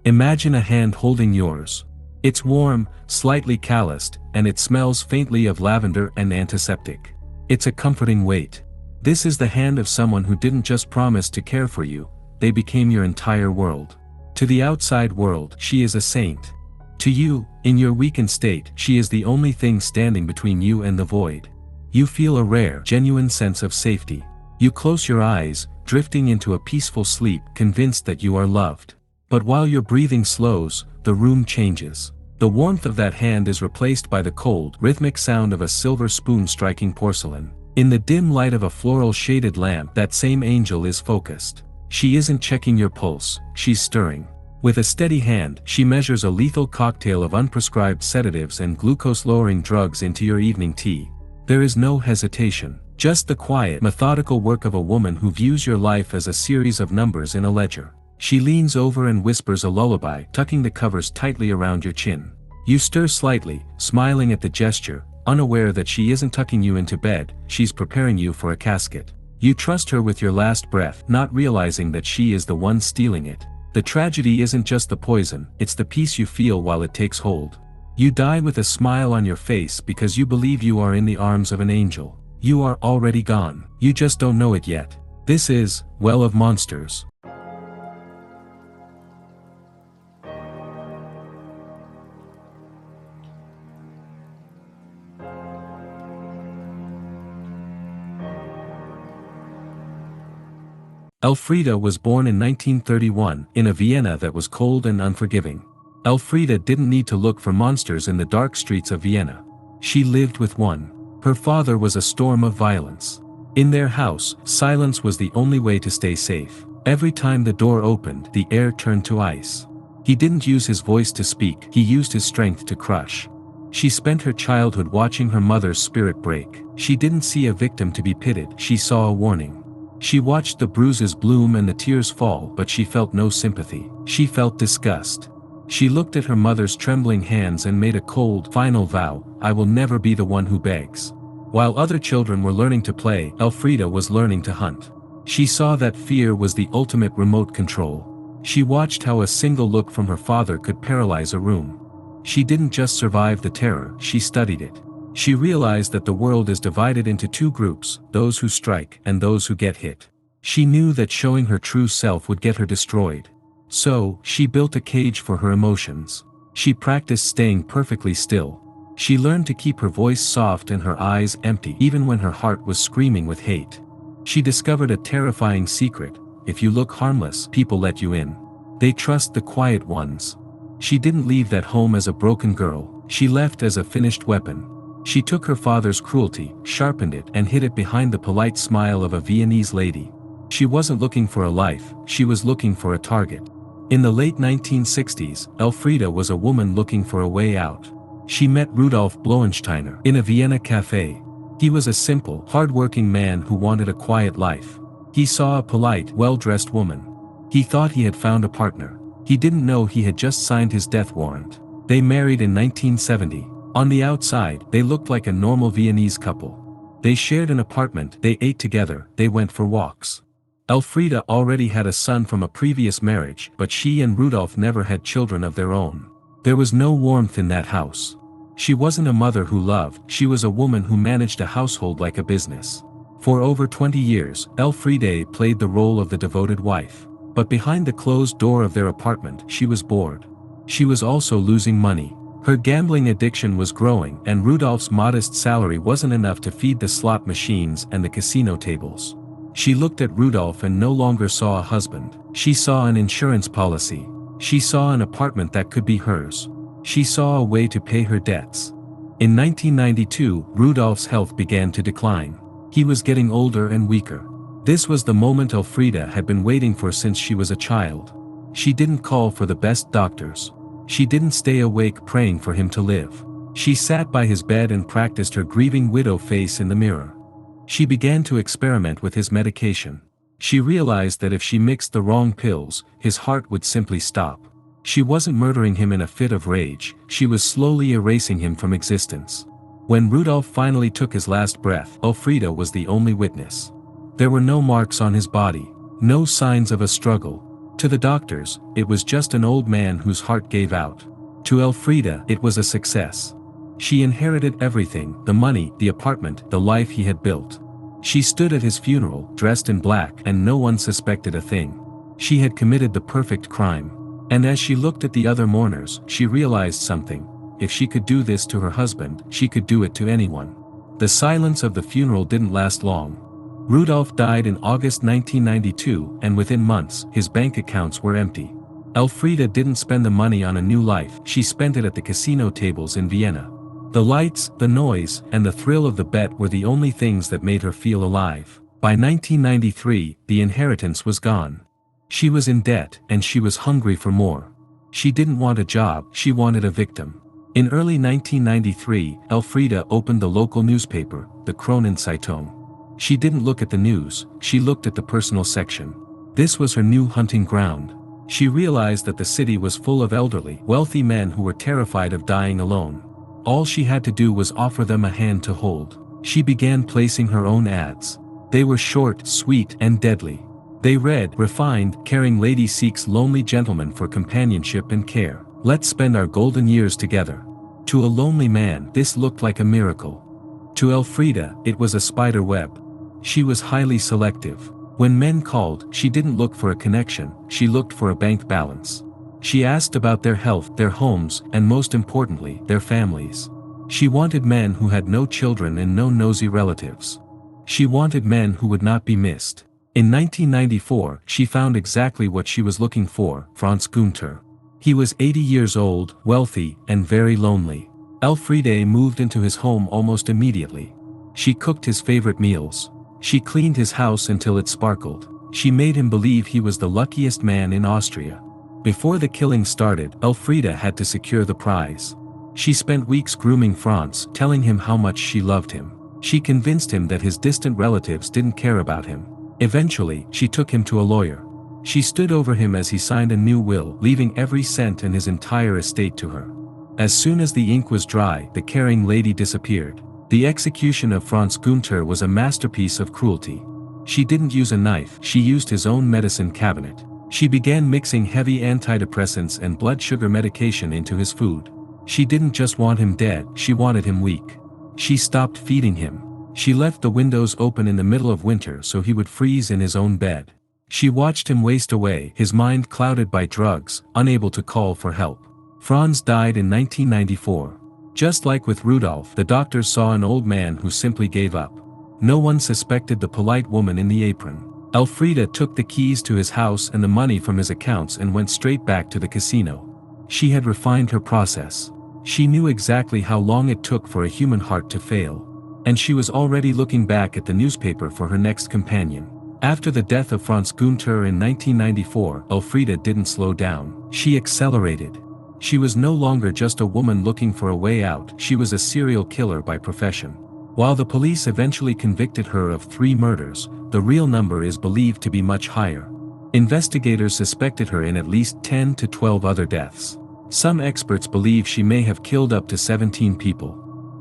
Imagine a hand holding yours. It's warm, slightly calloused, and it smells faintly of lavender and antiseptic. It's a comforting weight. This is the hand of someone who didn't just promise to care for you, they became your entire world. To the outside world, she is a saint. To you, in your weakened state, she is the only thing standing between you and the void. You feel a rare, genuine sense of safety. You close your eyes, drifting into a peaceful sleep, convinced that you are loved. But while your breathing slows, the room changes. The warmth of that hand is replaced by the cold, rhythmic sound of a silver spoon striking porcelain. In the dim light of a floral-shaded lamp, that same angel is focused. She isn't checking your pulse, she's stirring. With a steady hand, she measures a lethal cocktail of unprescribed sedatives and glucose-lowering drugs into your evening tea. There is no hesitation, just the quiet, methodical work of a woman who views your life as a series of numbers in a ledger. She leans over and whispers a lullaby, tucking the covers tightly around your chin. You stir slightly, smiling at the gesture, unaware that she isn't tucking you into bed, she's preparing you for a casket. You trust her with your last breath, not realizing that she is the one stealing it. The tragedy isn't just the poison, it's the peace you feel while it takes hold. You die with a smile on your face because you believe you are in the arms of an angel. You are already gone, you just don't know it yet. This is Well of Monsters. Elfriede was born in 1931, in a Vienna that was cold and unforgiving. Elfriede didn't need to look for monsters in the dark streets of Vienna. She lived with one. Her father was a storm of violence. In their house, silence was the only way to stay safe. Every time the door opened, the air turned to ice. He didn't use his voice to speak, he used his strength to crush. She spent her childhood watching her mother's spirit break. She didn't see a victim to be pitied, she saw a warning. She watched the bruises bloom and the tears fall, but she felt no sympathy. She felt disgust. She looked at her mother's trembling hands and made a cold, final vow: I will never be the one who begs. While other children were learning to play, Elfriede was learning to hunt. She saw that fear was the ultimate remote control. She watched how a single look from her father could paralyze a room. She didn't just survive the terror, she studied it. She realized that the world is divided into two groups, those who strike and those who get hit. She knew that showing her true self would get her destroyed. So, she built a cage for her emotions. She practiced staying perfectly still. She learned to keep her voice soft and her eyes empty even when her heart was screaming with hate. She discovered a terrifying secret: if you look harmless, people let you in. They trust the quiet ones. She didn't leave that home as a broken girl, she left as a finished weapon. She took her father's cruelty, sharpened it, and hid it behind the polite smile of a Viennese lady. She wasn't looking for a life, she was looking for a target. In the late 1960s, Elfriede was a woman looking for a way out. She met Rudolf Blauensteiner in a Vienna cafe. He was a simple, hard-working man who wanted a quiet life. He saw a polite, well-dressed woman. He thought he had found a partner. He didn't know he had just signed his death warrant. They married in 1970. On the outside, they looked like a normal Viennese couple. They shared an apartment, they ate together, they went for walks. Elfriede already had a son from a previous marriage, but she and Rudolf never had children of their own. There was no warmth in that house. She wasn't a mother who loved, she was a woman who managed a household like a business. For over 20 years, Elfriede played the role of the devoted wife. But behind the closed door of their apartment, she was bored. She was also losing money. Her gambling addiction was growing, and Rudolf's modest salary wasn't enough to feed the slot machines and the casino tables. She looked at Rudolf and no longer saw a husband. She saw an insurance policy. She saw an apartment that could be hers. She saw a way to pay her debts. In 1992, Rudolf's health began to decline. He was getting older and weaker. This was the moment Elfriede had been waiting for since she was a child. She didn't call for the best doctors. She didn't stay awake praying for him to live. She sat by his bed and practiced her grieving widow face in the mirror. She began to experiment with his medication. She realized that if she mixed the wrong pills, his heart would simply stop. She wasn't murdering him in a fit of rage, she was slowly erasing him from existence. When Rudolf finally took his last breath, Elfriede was the only witness. There were no marks on his body, no signs of a struggle. To the doctors, it was just an old man whose heart gave out. To Elfriede, it was a success. She inherited everything: the money, the apartment, the life he had built. She stood at his funeral, dressed in black, and no one suspected a thing. She had committed the perfect crime. And as she looked at the other mourners, she realized something: if she could do this to her husband, she could do it to anyone. The silence of the funeral didn't last long. Rudolf died in August 1992, and within months, his bank accounts were empty. Elfriede didn't spend the money on a new life, she spent it at the casino tables in Vienna. The lights, the noise, and the thrill of the bet were the only things that made her feel alive. By 1993, the inheritance was gone. She was in debt, and she was hungry for more. She didn't want a job, she wanted a victim. In early 1993, Elfriede opened the local newspaper, the Kronenzeitung. She didn't look at the news, she looked at the personal section. This was her new hunting ground. She realized that the city was full of elderly, wealthy men who were terrified of dying alone. All she had to do was offer them a hand to hold. She began placing her own ads. They were short, sweet, and deadly. They read: "Refined, caring lady seeks lonely gentleman for companionship and care. Let's spend our golden years together." To a lonely man, this looked like a miracle. To Elfriede, it was a spider web. She was highly selective. When men called, she didn't look for a connection, she looked for a bank balance. She asked about their health, their homes, and most importantly, their families. She wanted men who had no children and no nosy relatives. She wanted men who would not be missed. In 1994, she found exactly what she was looking for: Franz Günther. He was 80 years old, wealthy, and very lonely. Elfriede moved into his home almost immediately. She cooked his favorite meals. She cleaned his house until it sparkled. She made him believe he was the luckiest man in Austria. Before the killing started, Elfriede had to secure the prize. She spent weeks grooming Franz, telling him how much she loved him. She convinced him that his distant relatives didn't care about him. Eventually, she took him to a lawyer. She stood over him as he signed a new will, leaving every cent and his entire estate to her. As soon as the ink was dry, the caring lady disappeared. The execution of Franz Günther was a masterpiece of cruelty. She didn't use a knife, she used his own medicine cabinet. She began mixing heavy antidepressants and blood sugar medication into his food. She didn't just want him dead, she wanted him weak. She stopped feeding him. She left the windows open in the middle of winter so he would freeze in his own bed. She watched him waste away, his mind clouded by drugs, unable to call for help. Franz died in 1994. Just like with Rudolf, the doctors saw an old man who simply gave up. No one suspected the polite woman in the apron. Elfriede took the keys to his house and the money from his accounts and went straight back to the casino. She had refined her process. She knew exactly how long it took for a human heart to fail. And she was already looking back at the newspaper for her next companion. After the death of Franz Günther in 1994, Elfriede didn't slow down, she accelerated. She was no longer just a woman looking for a way out, she was a serial killer by profession. While the police eventually convicted her of 3 murders, the real number is believed to be much higher. Investigators suspected her in at least 10 to 12 other deaths. Some experts believe she may have killed up to 17 people.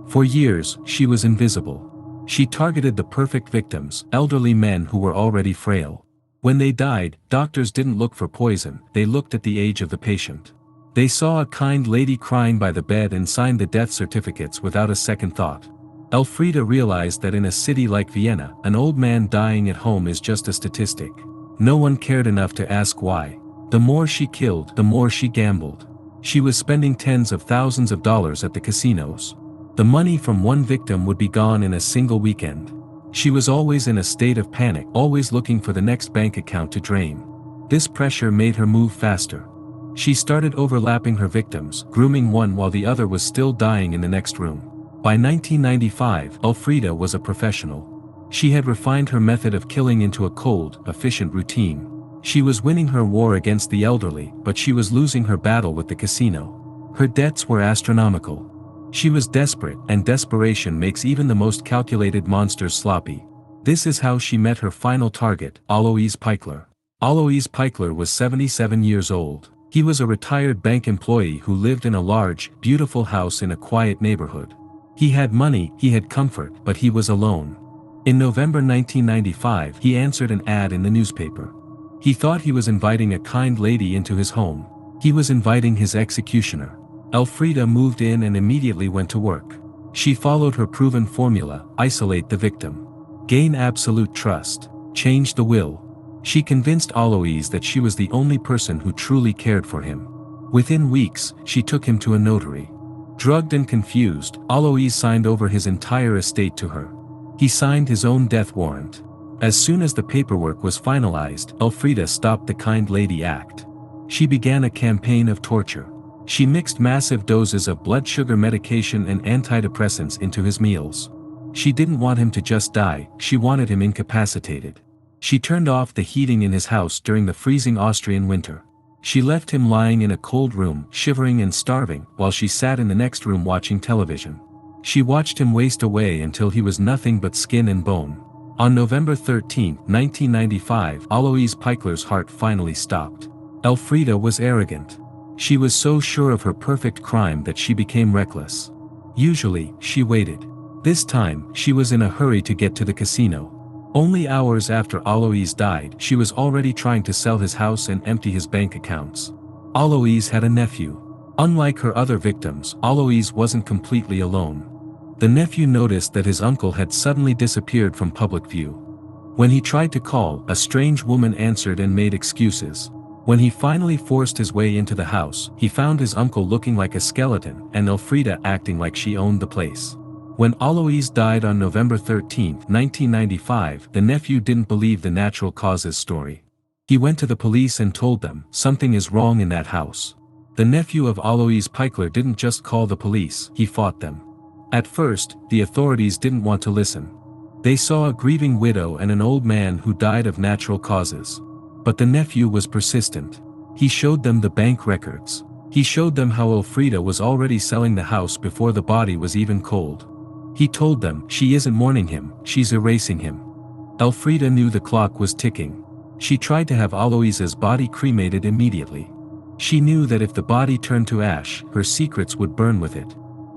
For years, she was invisible. She targeted the perfect victims, elderly men who were already frail. When they died, doctors didn't look for poison, they looked at the age of the patient. They saw a kind lady crying by the bed and signed the death certificates without a second thought. Elfriede realized that in a city like Vienna, an old man dying at home is just a statistic. No one cared enough to ask why. The more she killed, the more she gambled. She was spending tens of thousands of dollars at the casinos. The money from one victim would be gone in a single weekend. She was always in a state of panic, always looking for the next bank account to drain. This pressure made her move faster. She started overlapping her victims, grooming one while the other was still dying in the next room. By 1995, Elfriede was a professional. She had refined her method of killing into a cold, efficient routine. She was winning her war against the elderly, but she was losing her battle with the casino. Her debts were astronomical. She was desperate, and desperation makes even the most calculated monsters sloppy. This is how she met her final target, Alois Peichler. Alois Peichler was 77 years old. He was a retired bank employee who lived in a large, beautiful house in a quiet neighborhood. He had money, he had comfort, but he was alone. In November 1995, he answered an ad in the newspaper. He thought he was inviting a kind lady into his home. He was inviting his executioner. Elfriede moved in and immediately went to work. She followed her proven formula: isolate the victim, gain absolute trust, change the will. She convinced Alois that she was the only person who truly cared for him. Within weeks, she took him to a notary. Drugged and confused, Alois signed over his entire estate to her. He signed his own death warrant. As soon as the paperwork was finalized, Elfriede stopped the kind lady act. She began a campaign of torture. She mixed massive doses of blood sugar medication and antidepressants into his meals. She didn't want him to just die, she wanted him incapacitated. She turned off the heating in his house during the freezing Austrian winter. She left him lying in a cold room, shivering and starving, while she sat in the next room watching television. She watched him waste away until he was nothing but skin and bone. On November 13, 1995, Alois Pichler's heart finally stopped. Elfriede was arrogant. She was so sure of her perfect crime that she became reckless. Usually, she waited. This time, she was in a hurry to get to the casino. Only hours after Alois died, she was already trying to sell his house and empty his bank accounts. Alois had a nephew. Unlike her other victims, Alois wasn't completely alone. The nephew noticed that his uncle had suddenly disappeared from public view. When he tried to call, a strange woman answered and made excuses. When he finally forced his way into the house, he found his uncle looking like a skeleton and Elfriede acting like she owned the place. When Alois died on November 13, 1995, the nephew didn't believe the natural causes story. He went to the police and told them, something is wrong in that house. The nephew of Alois Pichler didn't just call the police, he fought them. At first, the authorities didn't want to listen. They saw a grieving widow and an old man who died of natural causes. But the nephew was persistent. He showed them the bank records. He showed them how Elfriede was already selling the house before the body was even cold. He told them, she isn't mourning him, she's erasing him. Elfriede knew the clock was ticking. She tried to have Alois's body cremated immediately. She knew that if the body turned to ash, her secrets would burn with it.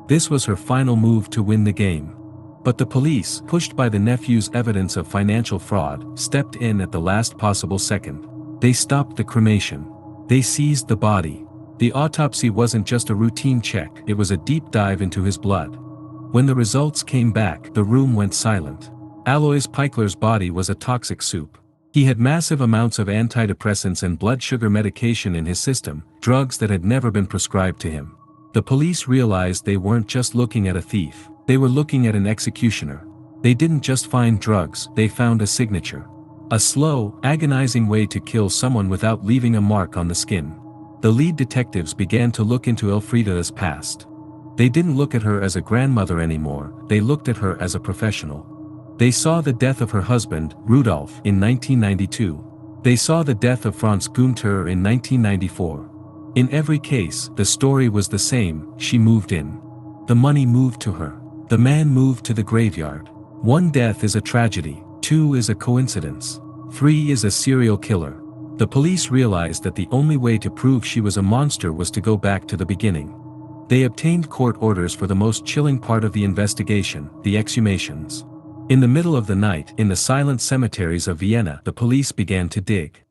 This was her final move to win the game. But the police, pushed by the nephew's evidence of financial fraud, stepped in at the last possible second. They stopped the cremation. They seized the body. The autopsy wasn't just a routine check, it was a deep dive into his blood. When the results came back, the room went silent. Alois Pichler's body was a toxic soup. He had massive amounts of antidepressants and blood sugar medication in his system, drugs that had never been prescribed to him. The police realized they weren't just looking at a thief, they were looking at an executioner. They didn't just find drugs, they found a signature. A slow, agonizing way to kill someone without leaving a mark on the skin. The lead detectives began to look into Elfriede's past. They didn't look at her as a grandmother anymore, they looked at her as a professional. They saw the death of her husband, Rudolf, in 1992. They saw the death of Franz Gunther in 1994. In every case, the story was the same: she moved in. The money moved to her. The man moved to the graveyard. 1 death is a tragedy, 2 is a coincidence, 3 is a serial killer. The police realized that the only way to prove she was a monster was to go back to the beginning. They obtained court orders for the most chilling part of the investigation, the exhumations. In the middle of the night, in the silent cemeteries of Vienna, the police began to dig.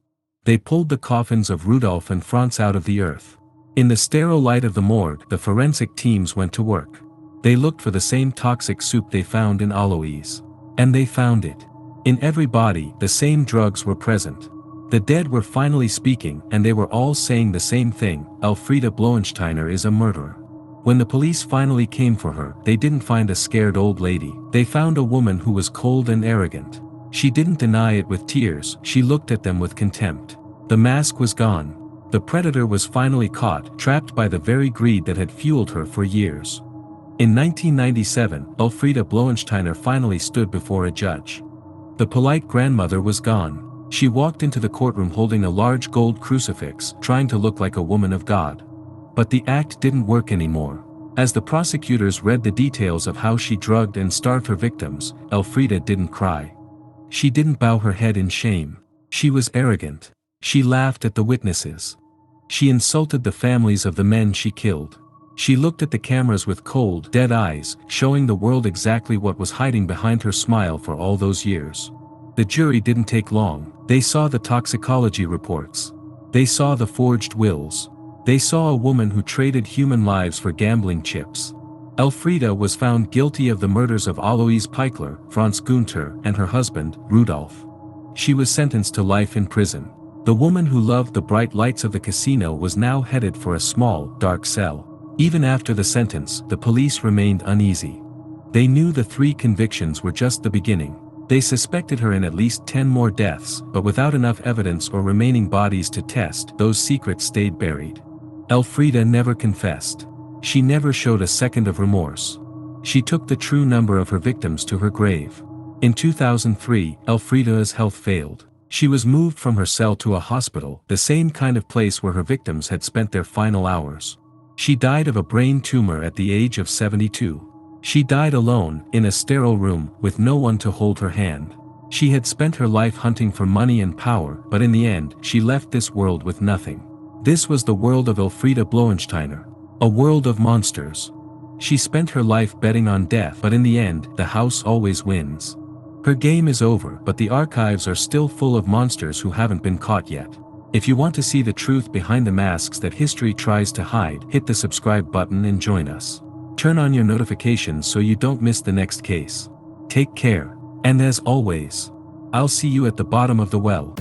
They pulled the coffins of Rudolf and Franz out of the earth. In the sterile light of the morgue, the forensic teams went to work. They looked for the same toxic soup they found in Alois. And they found it. In every body, the same drugs were present. The dead were finally speaking, and they were all saying the same thing: Elfriede Blauensteiner is a murderer. When the police finally came for her, they didn't find a scared old lady. They found a woman who was cold and arrogant. She didn't deny it with tears, she looked at them with contempt. The mask was gone. The predator was finally caught, trapped by the very greed that had fueled her for years. In 1997, Elfriede Blauensteiner finally stood before a judge. The polite grandmother was gone. She walked into the courtroom holding a large gold crucifix, trying to look like a woman of God. But the act didn't work anymore. As the prosecutors read the details of how she drugged and starved her victims, Elfriede didn't cry. She didn't bow her head in shame. She was arrogant. She laughed at the witnesses. She insulted the families of the men she killed. She looked at the cameras with cold, dead eyes, showing the world exactly what was hiding behind her smile for all those years. The jury didn't take long. They saw the toxicology reports. They saw the forged wills. They saw a woman who traded human lives for gambling chips. Elfriede was found guilty of the murders of Alois Peichler, Franz Gunther, and her husband, Rudolf. She was sentenced to life in prison. The woman who loved the bright lights of the casino was now headed for a small, dark cell. Even after the sentence, the police remained uneasy. They knew the 3 convictions were just the beginning. They suspected her in at least 10 more deaths, but without enough evidence or remaining bodies to test, those secrets stayed buried. Elfriede never confessed. She never showed a second of remorse. She took the true number of her victims to her grave. In 2003, Elfriede's health failed. She was moved from her cell to a hospital, the same kind of place where her victims had spent their final hours. She died of a brain tumor at the age of 72. She died alone, in a sterile room, with no one to hold her hand. She had spent her life hunting for money and power, but in the end, she left this world with nothing. This was the world of Elfriede Blauensteiner. A world of monsters. She spent her life betting on death, but in the end, the house always wins. Her game is over, but the archives are still full of monsters who haven't been caught yet. If you want to see the truth behind the masks that history tries to hide, hit the subscribe button and join us. Turn on your notifications so you don't miss the next case. Take care, and as always, I'll see you at the bottom of the well.